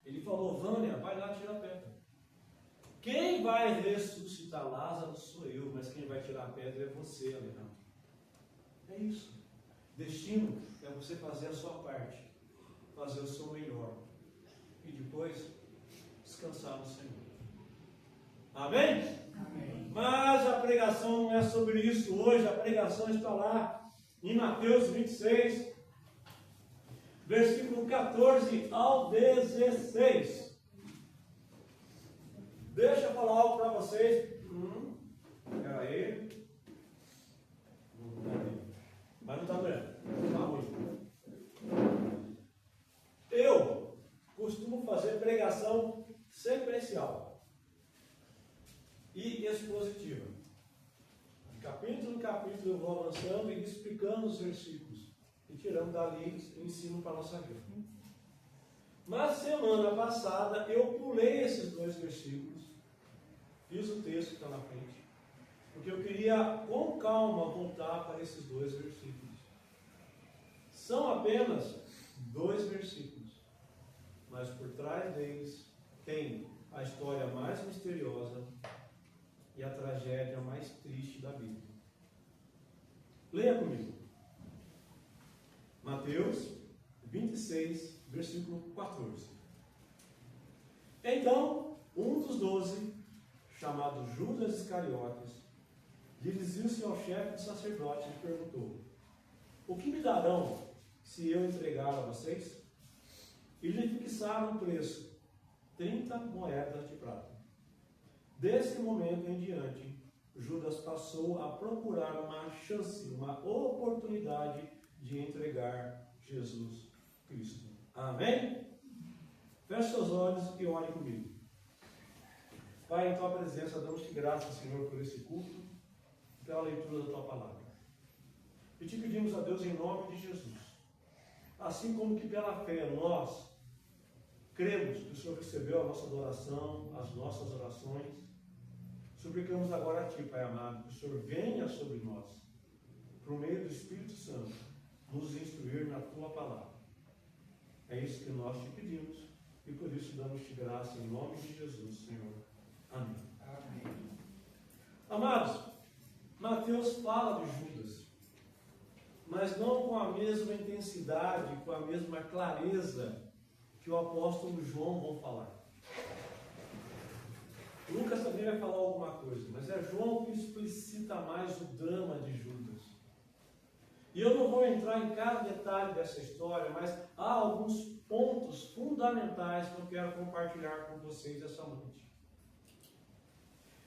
Ele falou: Vânia, vai lá tirar a pedra. Quem vai ressuscitar Lázaro sou eu, mas quem vai tirar a pedra é você, Alejandro. É isso. Destino é você fazer a sua parte, fazer o seu melhor e depois descansar no Senhor. Amém? Amém. Mas a pregação não é sobre isso hoje. A pregação está lá em Mateus 26, versículo 14 ao 16. Deixa eu falar algo para vocês. Espera aí. Mas não está doendo. Está ruim. Eu costumo fazer pregação sequencial e expositiva. De capítulo em capítulo eu vou avançando e explicando os versículos. E tirando dali ensino para a nossa vida. Mas semana passada eu pulei esses 2 versículos. Fiz o texto que está na frente. Porque eu queria com calma voltar para esses 2 versículos. São apenas 2 versículos. Mas por trás deles tem a história mais misteriosa e a tragédia mais triste da Bíblia. Leia comigo. Mateus 26, versículo 14. Então, um dos 12, chamado Judas Iscariotes, dirigiu-se ao chefe dos sacerdotes e perguntou: o que me darão se eu entregar a vocês? E lhe fixaram o preço, 30 moedas de prata. Desse momento em diante, Judas passou a procurar uma chance, uma oportunidade de entregar Jesus Cristo. Amém? Feche seus olhos e ore comigo. Pai, em tua presença, damos-te graças, Senhor, por esse culto, pela leitura da tua palavra. E te pedimos a Deus em nome de Jesus, assim como que pela fé nós cremos que o Senhor recebeu a nossa adoração, as nossas orações, suplicamos agora a ti, Pai amado, que o Senhor venha sobre nós, por meio do Espírito Santo, nos instruir na tua palavra. É isso que nós te pedimos e por isso damos-te graça em nome de Jesus, Senhor. Amém. Amém. Amados, Mateus fala de Judas, mas não com a mesma intensidade, com a mesma clareza que o apóstolo João vão falar. Lucas também vai falar alguma coisa, mas é João que explicita mais o drama de Judas. E eu não vou entrar em cada detalhe dessa história, mas há alguns pontos fundamentais que eu quero compartilhar com vocês essa noite.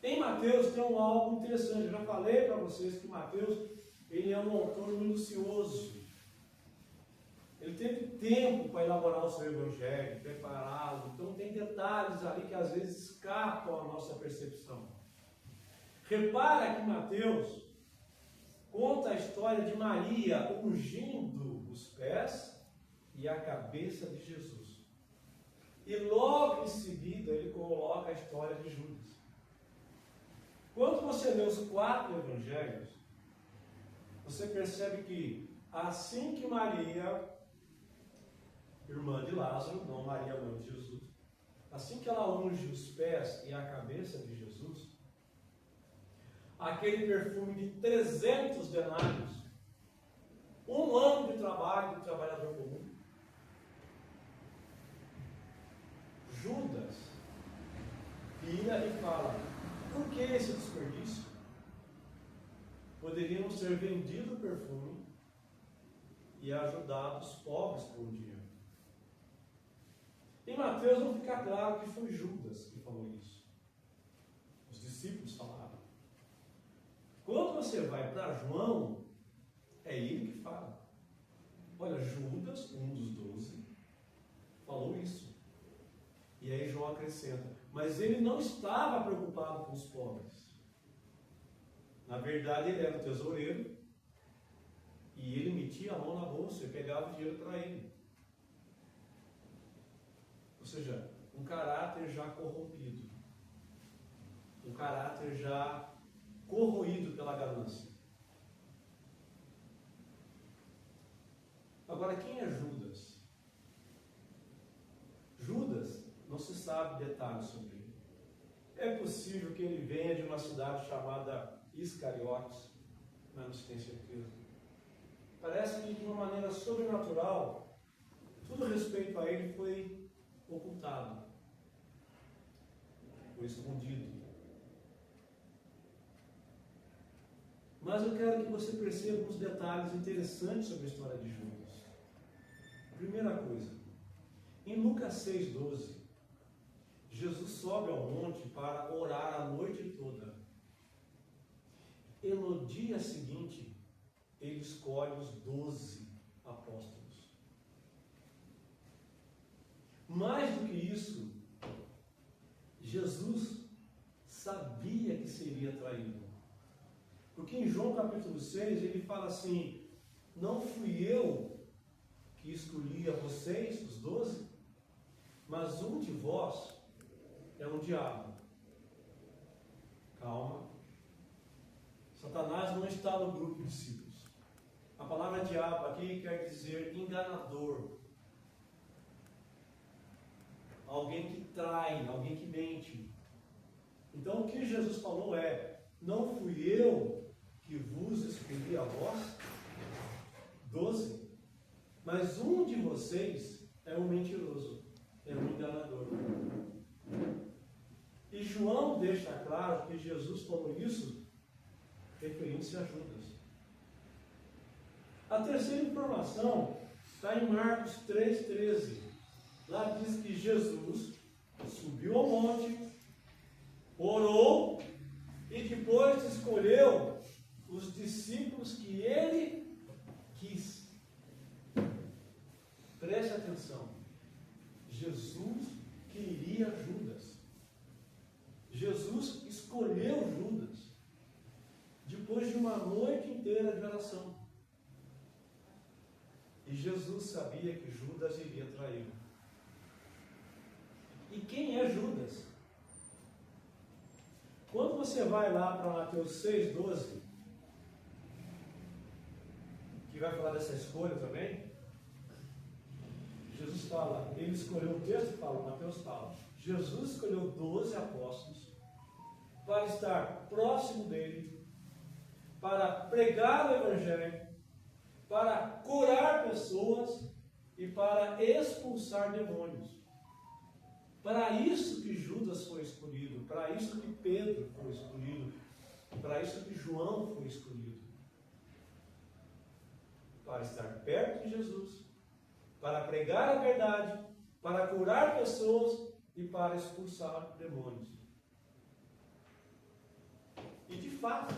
Em Mateus tem algo interessante. Eu já falei para vocês que Mateus ele é um autor minucioso. Ele teve tempo para elaborar o seu evangelho, prepará-lo. Então tem detalhes ali que às vezes escapam à nossa percepção. Repara que Mateus conta a história de Maria ungindo os pés e a cabeça de Jesus. E logo em seguida ele coloca a história de Judas. Quando você lê os 4 evangelhos, você percebe que assim que Maria, irmã de Lázaro, não Maria, mãe de Jesus, assim que ela unge os pés e a cabeça de Jesus, aquele perfume de 300 denários, 1 ano de trabalho do trabalhador comum, Judas vira e fala: por que esse desperdício? Poderiam ser vendido o perfume e ajudado os pobres por um dia. Em Mateus não fica claro que foi Judas que falou isso. Os discípulos falaram. Quando você vai para João, é ele que fala. Olha, Judas, um dos 12, falou isso. E aí João acrescenta: mas ele não estava preocupado com os pobres. Na verdade, ele era o tesoureiro e ele metia a mão na bolsa e pegava o dinheiro para ele. Ou seja, um caráter já corrompido, um caráter já corroído pela ganância. Agora, quem é Judas? Judas Não se sabe detalhes sobre ele. É possível que ele venha de uma cidade chamada Iscariotes, mas não se tem certeza. Parece que de uma maneira sobrenatural, tudo a respeito a ele foi ocultado, foi escondido. Mas eu quero que você perceba uns detalhes interessantes sobre a história de Judas. Primeira coisa, em Lucas 6,12, Jesus sobe ao monte para orar a noite toda. E no dia seguinte, ele escolhe os 12 apóstolos. Mais do que isso, Jesus sabia que seria traído. Porque em João capítulo 6, ele fala assim: não fui eu que escolhi a vocês, os 12, mas um de vós é um diabo. Calma. Satanás não está no grupo de discípulos. A palavra diabo aqui quer dizer enganador. Alguém que trai, alguém que mente. Então o que Jesus falou é: não fui eu que vos escolhi a vós, 12, mas um de vocês é um mentiroso, é um enganador. E João deixa claro que Jesus falou isso referindo-se a Judas. A terceira informação está em Marcos 3,13. Lá diz que Jesus subiu ao monte, orou e depois escolheu os discípulos que ele quis. Preste atenção. Jesus queria Judas. Jesus escolheu Judas depois de uma noite inteira de oração. E Jesus sabia que Judas iria traí-lo. E quem é Judas? Quando você vai lá para Mateus 6,12, que vai falar dessa escolha também, Jesus fala, ele escolheu, o texto fala, Mateus fala, Jesus escolheu 12 apóstolos para estar próximo dele, para pregar o Evangelho, para curar pessoas e para expulsar demônios. Para isso que Judas foi escolhido, para isso que Pedro foi escolhido, para isso que João foi escolhido. Para estar perto de Jesus, para pregar a verdade, para curar pessoas e para expulsar demônios. E de fato,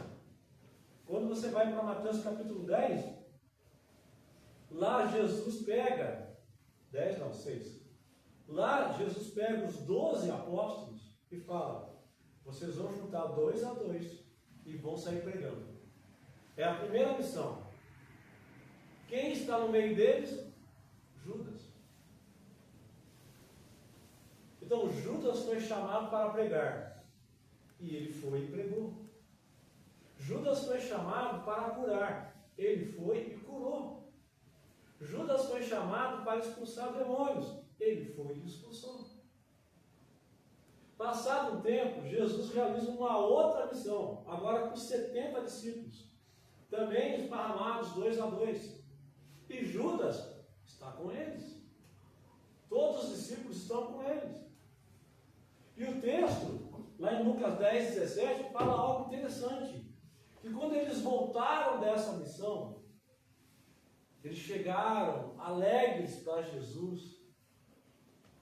quando você vai para Mateus capítulo 10, lá Jesus pega, 10 não, 6. Lá Jesus pega os 12 apóstolos e fala, vocês vão juntar 2 a 2 e vão sair pregando. É a primeira missão. Quem está no meio deles? Judas. Então Judas foi chamado para pregar. E ele foi e pregou. Judas foi chamado para curar. Ele foi e curou. Judas foi chamado para expulsar demônios. Ele foi e expulsou. Passado um tempo, Jesus realiza uma outra missão, agora com 70 discípulos, também esparramados 2 a 2. E Judas está com eles. Todos os discípulos estão com eles. E o texto, lá em Lucas 10, 17, fala algo interessante. Que quando eles voltaram dessa missão, eles chegaram alegres para Jesus,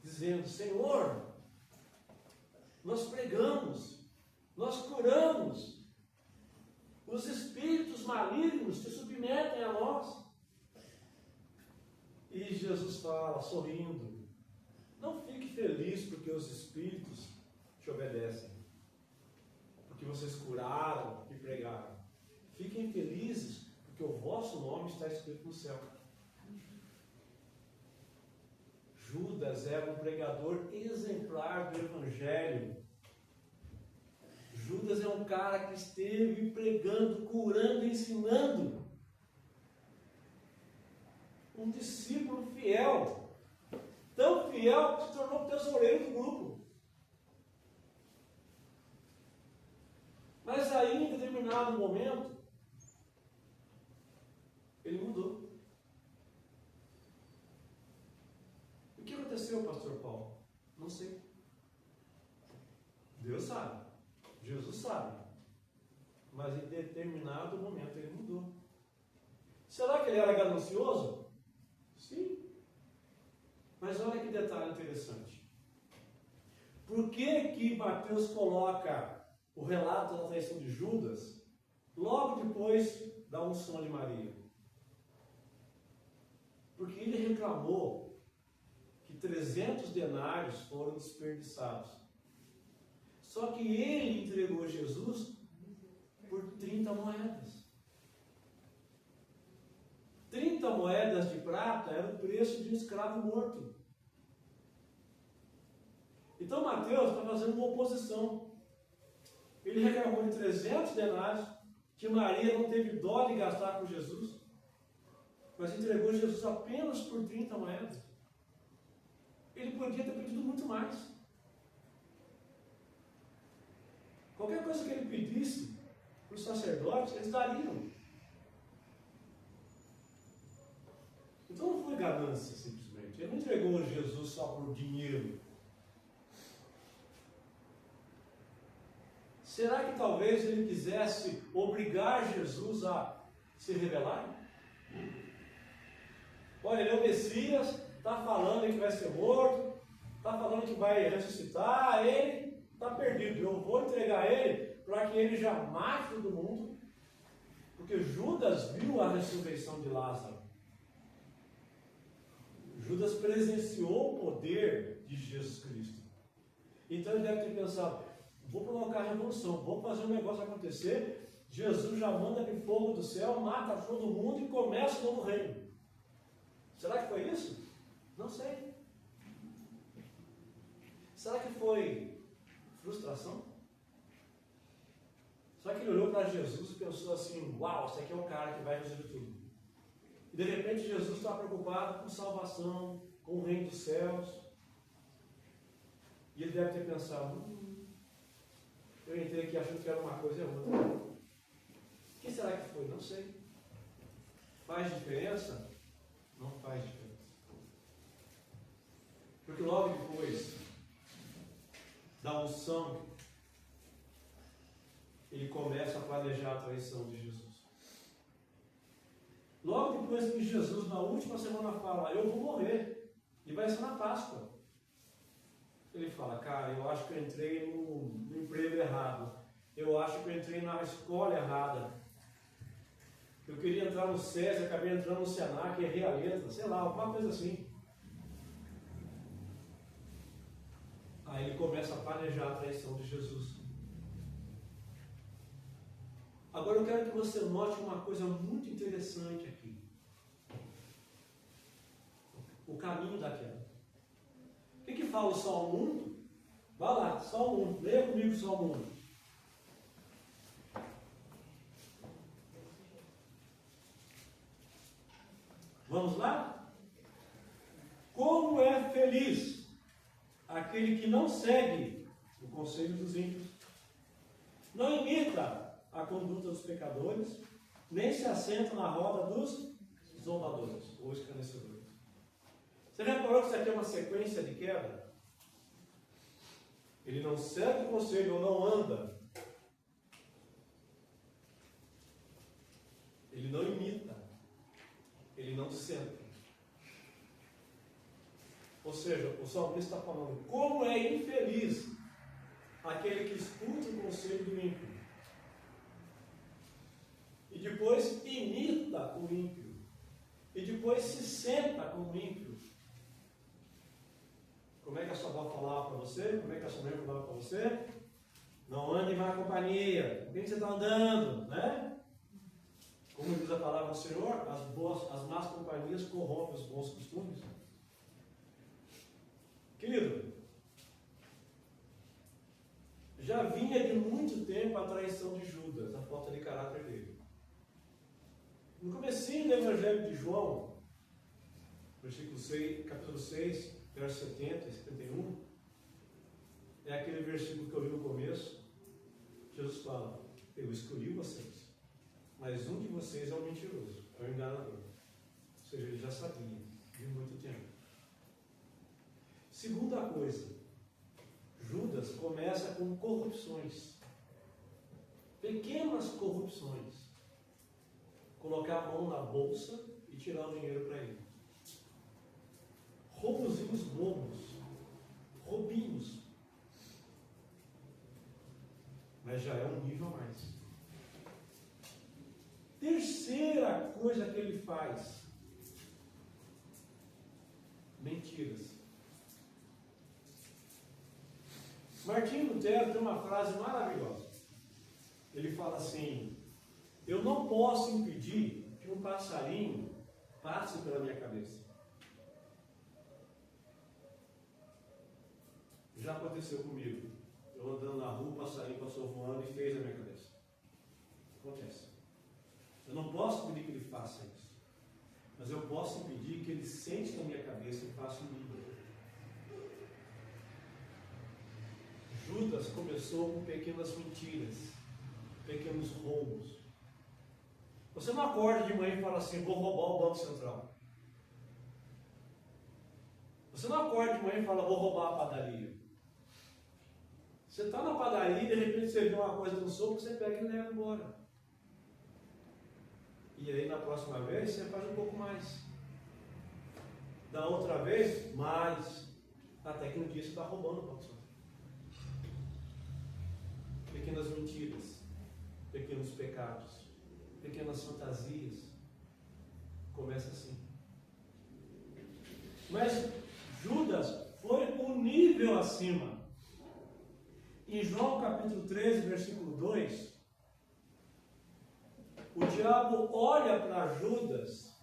dizendo, Senhor, nós pregamos, nós curamos, os espíritos malignos se submetem a nós. E Jesus fala, sorrindo, não fique feliz porque os espíritos te obedecem, porque vocês curaram e pregaram. Fiquem felizes porque o vosso nome está escrito no céu. Judas era um pregador exemplar do Evangelho. Judas é um cara que esteve pregando, curando, ensinando. Um discípulo fiel. Tão fiel que se tornou tesoureiro do grupo. Mas aí, em determinado momento, ele mudou. O que aconteceu, pastor Paulo? Não sei. Deus sabe. Jesus sabe. Mas em determinado momento ele mudou. Será que ele era ganancioso? Sim. Mas olha que detalhe interessante. Por que Mateus coloca o relato da traição de Judas logo depois da unção de Maria? Porque ele reclamou que 300 denários foram desperdiçados. Só que ele entregou Jesus por 30 moedas. 30 moedas de prata era o preço de um escravo morto. Então Mateus está fazendo uma oposição. Ele reclamou de 300 denários, que Maria não teve dó de gastar com Jesus, mas entregou Jesus apenas por 30 moedas. Ele podia ter pedido muito mais. Qualquer coisa que ele pedisse para os sacerdotes, eles dariam. Então não foi ganância, simplesmente. Ele não entregou Jesus só por dinheiro. Será que talvez ele quisesse obrigar Jesus a se revelar? Olha, ele é o Messias, está falando que vai ser morto, está falando que vai ressuscitar, ele está perdido. Eu vou entregar ele para que ele já mate todo mundo, porque Judas viu a ressurreição de Lázaro. Judas presenciou o poder de Jesus Cristo. Então ele deve ter pensado, vou provocar a revolução, vou fazer um negócio acontecer, Jesus já manda vir fogo do céu, mata todo mundo e começa o novo reino. Será que foi isso? Não sei. Será que foi frustração? Será que ele olhou para Jesus e pensou assim, uau, esse aqui é o cara que vai resolver tudo? E de repente Jesus está preocupado com salvação, com o reino dos céus. E ele deve ter pensado, eu entrei aqui achando que era uma coisa e outra. O que será que foi? Não sei. Faz diferença? Não faz diferença. Porque logo depois da unção, ele começa a planejar a traição de Jesus. Logo depois que Jesus, na última semana, fala, eu vou morrer, e vai ser na Páscoa. Ele fala, cara, eu acho que eu entrei no emprego errado. Eu acho que eu entrei na escola errada. Eu queria entrar no SESI, acabei entrando no Senac, errei a letra, sei lá, alguma coisa assim. Aí ele começa a planejar a traição de Jesus. Agora eu quero que você note uma coisa muito interessante aqui. O caminho da queda. O que fala o Salmo 1? Vai lá, Salmo 1, leia comigo o Salmo 1. Vamos lá? Como é feliz aquele que não segue o conselho dos ímpios, não imita a conduta dos pecadores, nem se assenta na roda dos zombadores ou escarnecedores. Você reparou que isso aqui é uma sequência de queda? Ele não segue o conselho ou não anda. Ele não imita. Ele não senta. Ou seja, o salmista está falando, como é infeliz aquele que escuta o conselho do ímpio e depois imita o ímpio e depois se senta com o ímpio. Como é que a sua avó falava para você? Como é que a sua mãe falava para você? Não ande em má companhia. Com quem você está andando, né? Como diz a palavra do Senhor, as más companhias corrompem os bons costumes. Querido, já vinha de muito tempo a traição de Judas, a falta de caráter dele. No comecinho do Evangelho de João, capítulo 6, versos 70 e 71, é aquele versículo que eu li no começo. Jesus fala: eu escolhi vocês, mas um de vocês é o mentiroso, é o enganador. Ou seja, ele já sabia de muito tempo. Segunda coisa, Judas começa com corrupções, pequenas corrupções. Colocar a mão na bolsa e tirar o dinheiro para ele. Roubozinhos bobos, roubinhos. Mas já é um nível a mais. Terceira coisa que ele faz: mentiras. Martinho Lutero tem uma frase maravilhosa. Ele fala assim: eu não posso impedir que um passarinho passe pela minha cabeça. Já aconteceu comigo. Eu andando na rua, o passarinho passou voando e fez a minha cabeça. Acontece. Eu não posso pedir que ele faça isso. Mas eu posso impedir que ele sente na minha cabeça e faça comigo. Judas começou com pequenas mentiras, pequenos roubos. Você não acorda de manhã e fala assim: vou roubar o Banco Central. Você não acorda de manhã e fala: vou roubar a padaria. Você está na padaria e de repente você vê uma coisa no sopro, você pega e leva embora. E aí na próxima vez você faz um pouco mais. Da outra vez, mais. Até que um dia você está roubando o Banco Central. Pequenas mentiras, pequenos pecados, pequenas fantasias. Começa assim. Mas Judas foi um nível acima. Em João capítulo 13, versículo 2, o diabo olha para Judas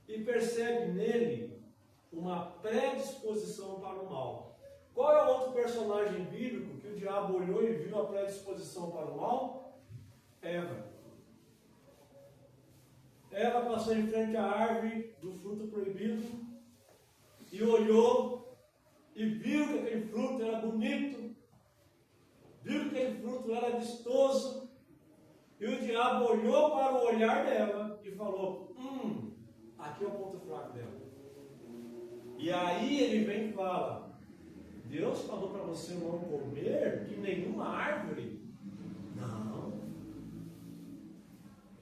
e percebe nele uma predisposição para o mal. Qual é o outro personagem bíblico que o diabo olhou e viu a predisposição para o mal? Eva. Eva passou em frente à árvore do fruto proibido e olhou e viu que aquele fruto era bonito, viu que aquele fruto era vistoso, e o diabo olhou para o olhar dela e falou: aqui é o ponto fraco dela. E aí ele vem e fala: Deus falou para você não comer de nenhuma árvore? Não.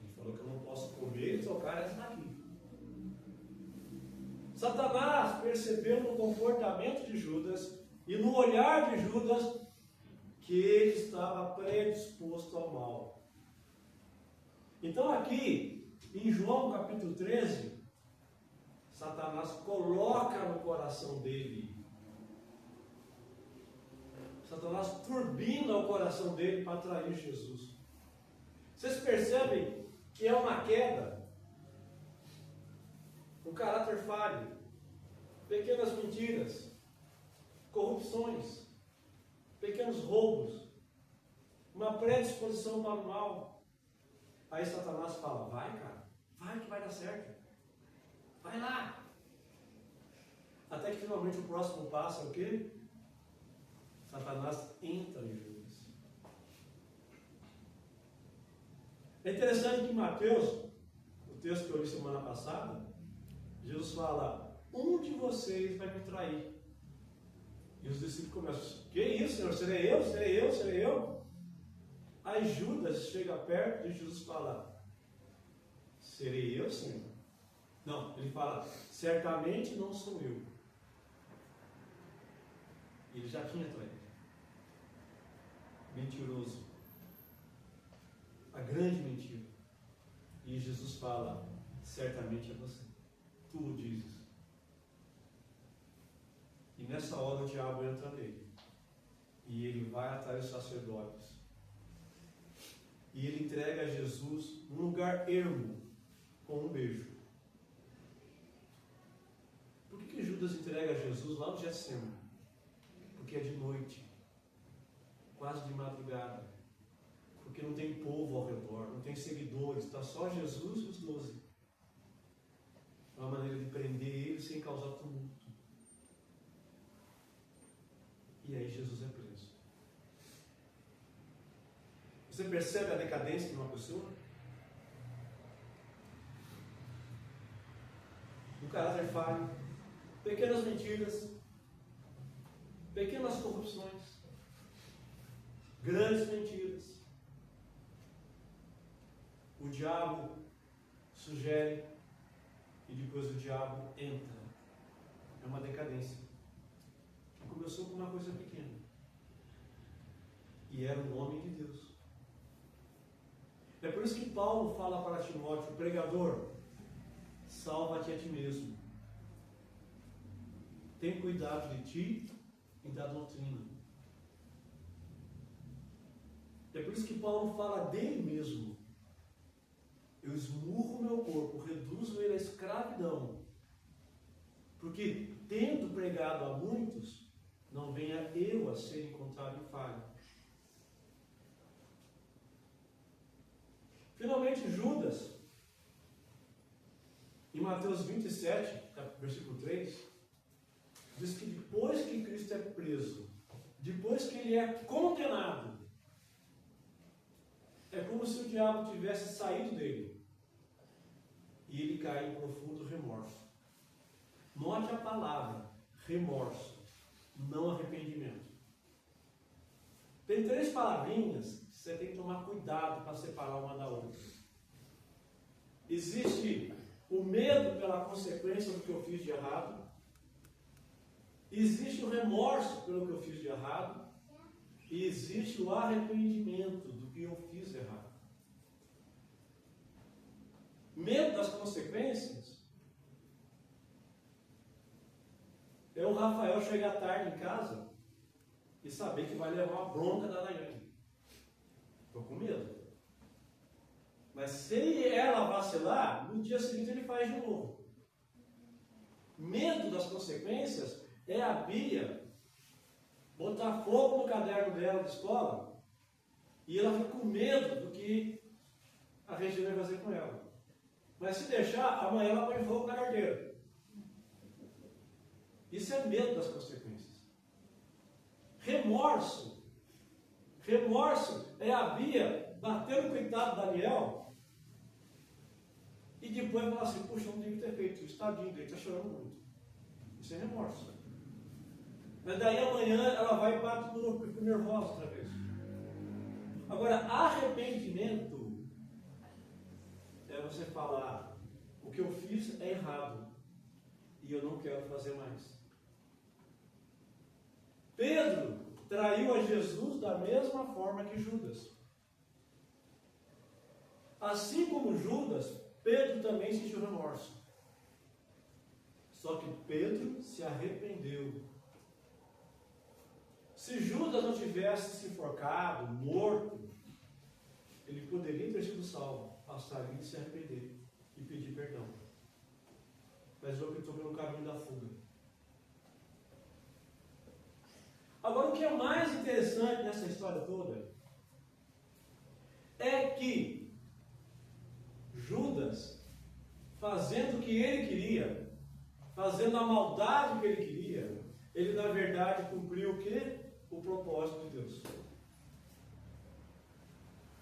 Ele falou que eu não posso comer e tocar essa daqui. Satanás percebeu no comportamento de Judas e no olhar de Judas que ele estava predisposto ao mal. Então aqui, em João capítulo 13, Satanás coloca no coração dele, Satanás turbina o coração dele para atrair Jesus. Vocês percebem que é uma queda? Um caráter falho, pequenas mentiras, corrupções, pequenos roubos, uma predisposição para o mal. Aí Satanás fala: vai, cara, vai que vai dar certo, vai lá. Até que finalmente o próximo passo é o quê? Satanás entra em Judas. É interessante que em Mateus, o texto que eu li semana passada, Jesus fala: um de vocês vai me trair. E os discípulos começam: que isso, Senhor? Serei eu? Serei eu? Serei eu? Aí Judas chega perto e Jesus fala: serei eu, Senhor? Não, ele fala: certamente não sou eu. Ele já tinha traído. Mentiroso. A grande mentira. E Jesus fala: certamente é você. Tu o dizes. E nessa hora o diabo entra nele. E ele vai atrás dos sacerdotes. E ele entrega a Jesus num lugar ermo, com um beijo. Por que Judas entrega a Jesus lá no Getsemane? Porque é de noite, quase de madrugada. Porque não tem povo ao redor, não tem seguidores, está só Jesus e os 12. É uma maneira de prender ele sem causar tumulto. E aí Jesus é preso. Você percebe a decadência de uma pessoa? Um caráter falho, pequenas mentiras, pequenas corrupções, grandes mentiras. O diabo sugere e depois o diabo entra. É uma decadência. Começou com uma coisa pequena. E era um homem de Deus. É por isso que Paulo fala para Timóteo, pregador, salva-te a ti mesmo. Tem cuidado de ti e da doutrina. É por isso que Paulo fala dele mesmo. Eu esmurro o meu corpo, reduzo ele à escravidão. Porque, tendo pregado a muitos, não venha eu a ser encontrado em falha. Finalmente, Judas, em Mateus 27, versículo 3, diz que depois que Cristo é preso, depois que ele é condenado, é como se o diabo tivesse saído dele. E ele cai em profundo remorso. Note a palavra, remorso, não arrependimento. Tem 3 palavrinhas que você tem que tomar cuidado para separar uma da outra. Existe o medo pela consequência do que eu fiz de errado. Existe o remorso pelo que eu fiz de errado. E existe o arrependimento do que eu fiz errado. Medo das consequências é o Rafael chegar tarde em casa e saber que vai levar uma bronca da Daiane. Estou com medo. Mas se ela vacilar, no dia seguinte ele faz de novo. Medo das consequências é a Bia botar fogo no caderno dela de escola e ela fica com medo do que a Regina vai fazer com ela. Mas se deixar, amanhã ela põe fogo na carteira. Isso é medo das consequências. Remorso. Remorso é a Bia bater no coitado do Daniel e depois falar assim, puxa, eu não devia ter feito isso, tadinho, ele está chorando muito. Isso é remorso. Mas daí amanhã ela vai e bate no nervosa outra vez. Agora, arrependimento é você falar, o que eu fiz é errado e eu não quero fazer mais. Pedro traiu a Jesus da mesma forma que Judas. Assim como Judas, Pedro também sentiu remorso. Só que Pedro se arrependeu. Se Judas não tivesse se enforcado, morto, ele poderia ter sido salvo, bastaria de se arrepender e pedir perdão. Mas optou pelo caminho da fuga. Agora, o que é mais interessante nessa história toda é que Judas, fazendo o que ele queria, fazendo a maldade que ele queria, ele na verdade cumpriu o quê? O propósito de Deus.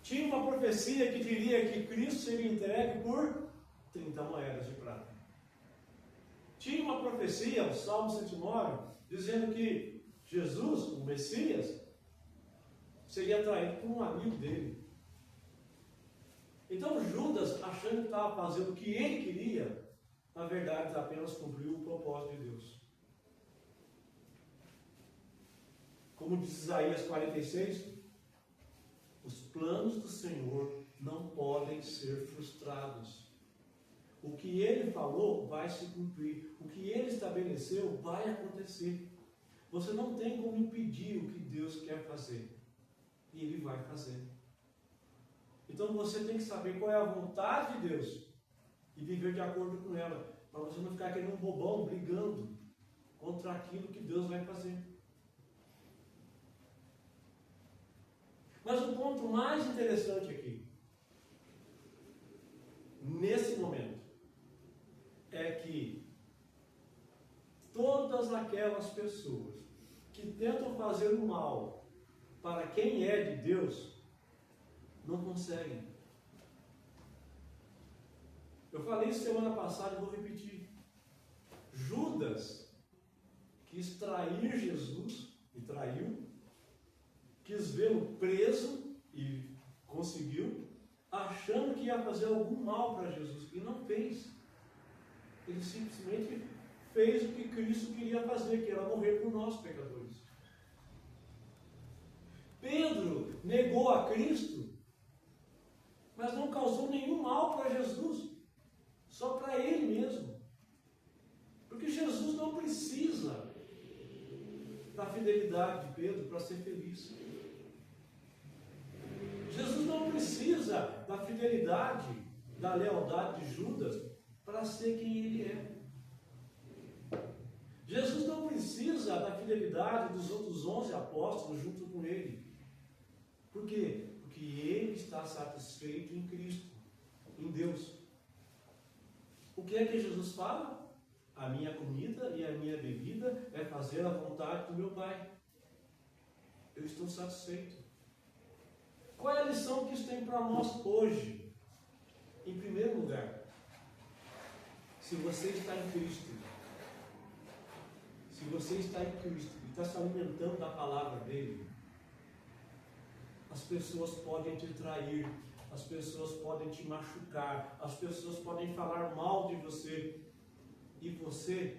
Tinha uma profecia que diria que Cristo seria entregue por 30 moedas de prata. Tinha uma profecia, o Salmo 109, dizendo que Jesus, o Messias, seria traído por um amigo dele. Então Judas, achando que estava fazendo o que ele queria, na verdade apenas cumpriu o propósito de Deus. Como diz Isaías 46, os planos do Senhor não podem ser frustrados. O que Ele falou vai se cumprir. O que Ele estabeleceu vai acontecer. Você não tem como impedir o que Deus quer fazer. E Ele vai fazer. Então você tem que saber qual é a vontade de Deus e viver de acordo com ela. Para você não ficar aquele bobão brigando contra aquilo que Deus vai fazer. Mas o ponto mais interessante aqui, nesse momento, é que todas aquelas pessoas que tentam fazer o mal para quem é de Deus, não conseguem. Eu falei isso semana passada e vou repetir. Judas quis trair Jesus e traiu, quis vê-lo preso e conseguiu, achando que ia fazer algum mal para Jesus, e não fez. Ele simplesmente fez o que Cristo queria fazer, que era morrer por nós, pecadores. Pedro negou a Cristo, mas não causou nenhum mal para Jesus, só para ele mesmo. Porque Jesus não precisa da fidelidade de Pedro para ser feliz. Jesus não precisa da fidelidade, da lealdade de Judas para ser quem ele é. Jesus não precisa da fidelidade dos outros 11 apóstolos junto com ele. Por quê? Porque ele está satisfeito em Cristo, em Deus. O que é que Jesus fala? A minha comida e a minha bebida é fazer a vontade do meu Pai. Eu estou satisfeito. Qual é a lição que isso tem para nós hoje? Em primeiro lugar, se você está em Cristo, se você está em Cristo e está se alimentando da palavra dele, as pessoas podem te trair, as pessoas podem te machucar, as pessoas podem falar mal de você, e você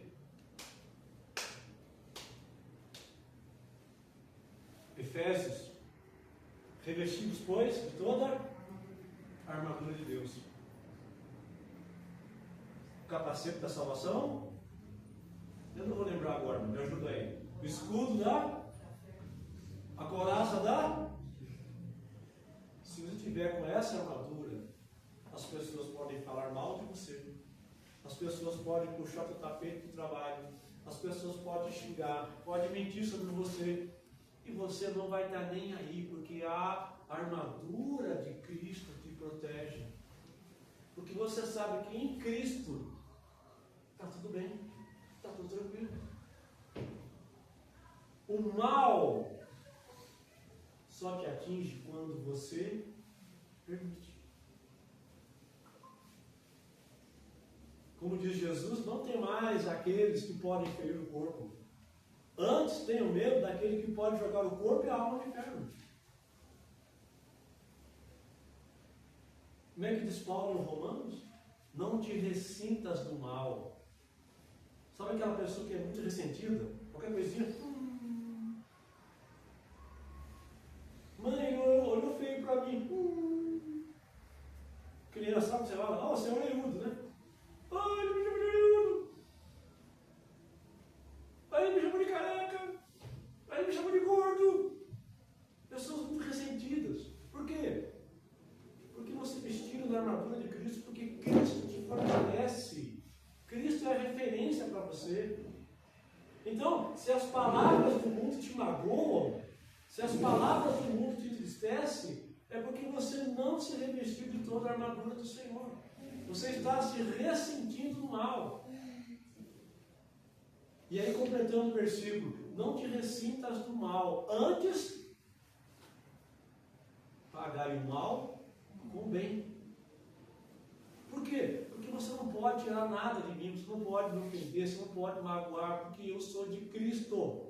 Efésios, revestidos, pois, de toda a armadura de Deus. O capacete da salvação, eu não vou lembrar agora, me ajuda aí. O escudo a couraça se você tiver com essa armadura, as pessoas podem falar mal de você. As pessoas podem puxar o tapete do trabalho. As pessoas podem xingar, podem mentir sobre você. E você não vai estar nem aí, porque a armadura de Cristo te protege. Porque você sabe que em Cristo está tudo bem, está tudo tranquilo. O mal só te atinge quando você permite. Como diz Jesus, não tem mais aqueles que podem ferir o corpo. Antes tenham medo daquele que pode jogar o corpo e a alma no inferno. Como é que diz Paulo em Romanos? Não te ressintas do mal. Sabe aquela pessoa que é muito ressentida? Qualquer coisinha. Mãe, olhou feio para mim. Criança, sabe o que você fala? Oh, você é orelhudo, né? Oh, ele me chamou de orelhudo. Aí ele me chamou de careca. Aí ele me chamou de gordo. Pessoas muito ressentidas. Por quê? Porque você vestido da armadura de Cristo, porque Cristo te fortalece. Cristo é a referência para você. Então, se as palavras do mundo te magoam, se as palavras do mundo te entristecem, é porque você não se revestiu de toda a armadura do Senhor. Você está se ressentindo do mal. E aí, completando o versículo, não te ressintas do mal, antes pagai o mal com o bem. Por quê? Porque você não pode tirar nada de mim, você não pode me ofender, você não pode magoar, porque eu sou de Cristo.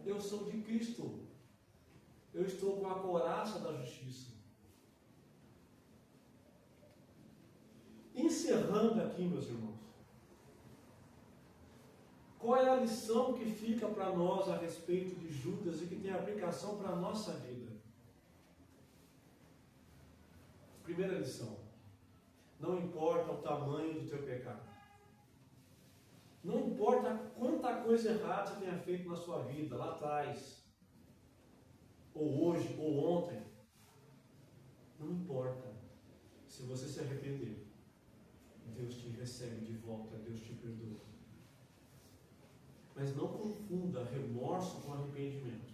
Eu sou de Cristo. Eu estou com a couraça da justiça. Encerrando aqui, meus irmãos, qual é a lição que fica para nós a respeito de Judas e que tem aplicação para a nossa vida? Primeira lição: não importa o tamanho do teu pecado, não importa quanta coisa errada você tenha feito na sua vida, lá atrás, ou hoje, ou ontem, não importa. Se você se arrepender, Deus te recebe de volta, Deus te perdoa. Mas não confunda remorso com arrependimento.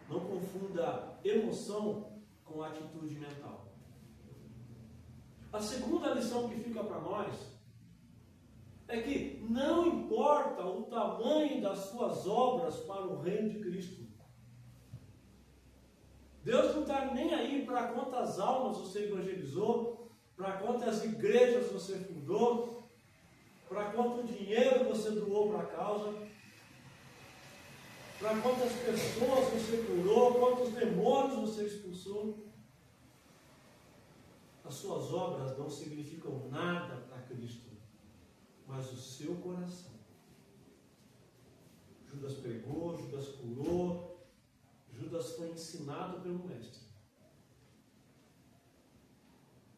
Não confunda emoção com atitude mental. A segunda lição que fica para nós é que não importa o tamanho das suas obras para o reino de Cristo. Deus não está nem aí para quantas almas você evangelizou, para quantas igrejas você fundou, para quanto dinheiro você doou para a causa, para quantas pessoas você curou, quantos demônios você expulsou. As suas obras não significam nada para Cristo, mas o seu coração. Judas pregou, Judas curou, Judas foi ensinado pelo Mestre.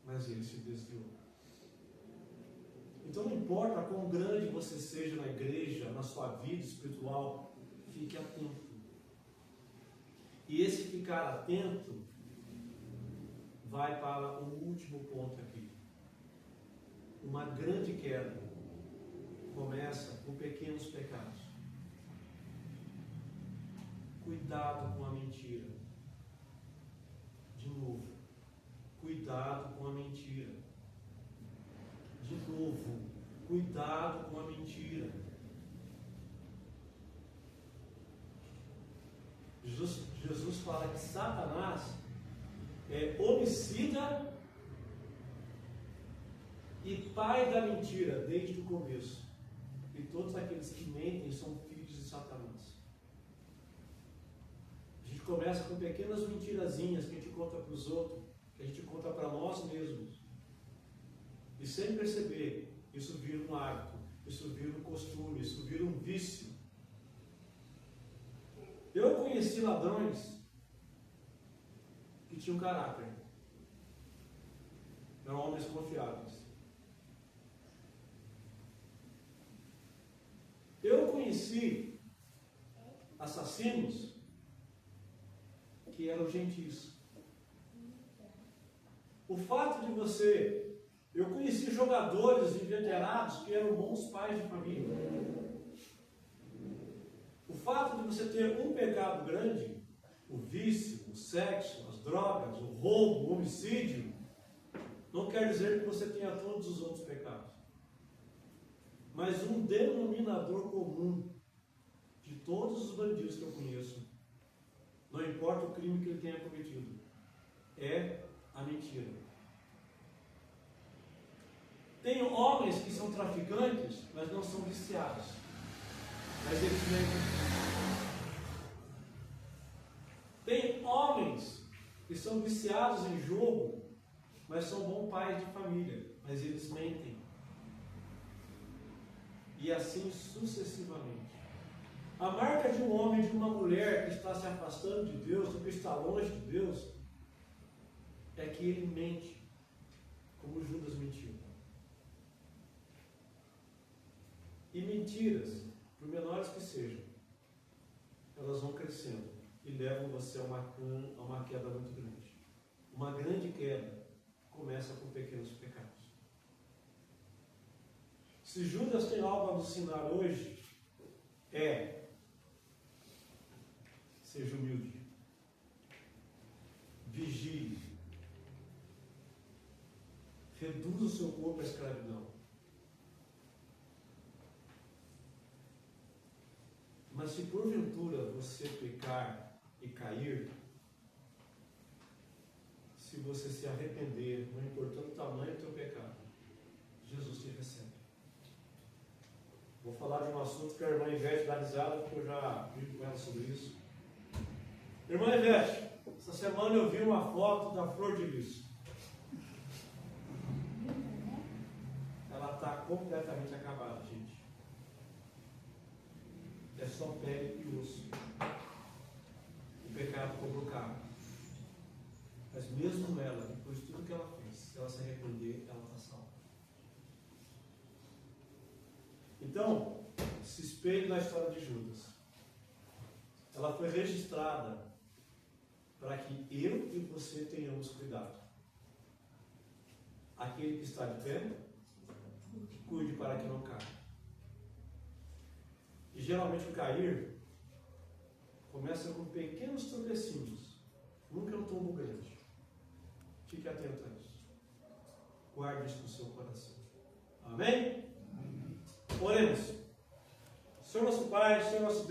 Mas ele se desviou. Então não importa quão grande você seja na igreja, na sua vida espiritual, fique atento. E esse ficar atento vai para o último ponto aqui. Uma grande queda começa com pequenos pecados. Cuidado com a mentira. De novo, cuidado com a mentira. De novo, cuidado com a mentira. Jesus fala que Satanás é homicida e pai da mentira desde o começo. E todos aqueles que mentem são filhos de Satanás. A gente começa com pequenas mentirazinhas que a gente conta para os outros, que a gente conta para nós mesmos. E sem perceber, isso vira um hábito, isso vira um costume, isso vira um vício. Eu conheci ladrões que tinham caráter. Eram homens confiáveis. Eu conheci assassinos que eram gentis. O fato de você... Eu conheci jogadores inveterados que eram bons pais de família. O fato de você ter um pecado grande, o vício, o sexo, as drogas, o roubo, o homicídio, não quer dizer que você tenha todos os outros pecados. Mas um denominador comum de todos os bandidos que eu conheço, não importa o crime que ele tenha cometido, é a mentira. Tem homens que são traficantes, mas não são viciados. Mas eles mentem. Tem homens que são viciados em jogo, mas são bons pais de família, mas eles mentem. E assim sucessivamente. A marca de um homem e de uma mulher que está se afastando de Deus, ou que está longe de Deus, é que ele mente, como Judas mentiu. E mentiras, por menores que sejam, elas vão crescendo e levam você a uma queda muito grande. Uma grande queda começa com pequenos pecados. Se Judas tem algo a nos ensinar hoje, seja humilde, vigie, reduza o seu corpo à escravidão. Mas se porventura você pecar e cair, se você se arrepender, não importando o tamanho do teu pecado, Jesus te recebe. Vou falar de um assunto que a irmã Ivete dá risada, porque eu já vi com ela sobre isso. Irmã Ivete, essa semana eu vi uma foto da Flor de Lis. Ela está completamente acabada, gente. É só pele e osso. O pecado cobrou caro. Mas mesmo ela, depois de tudo que ela fez, se ela se arrepender, ela está salva. Então, se espelhe na história de Judas. Ela foi registrada para que eu e você tenhamos cuidado. Aquele que está de pé, cuide para que não caia. E geralmente o cair começa com pequenos tropecinhos. Nunca é um tombo grande. Fique atento a isso. Guarde isso no seu coração. Amém? Oremos. Senhor nosso Pai, Senhor nosso Deus.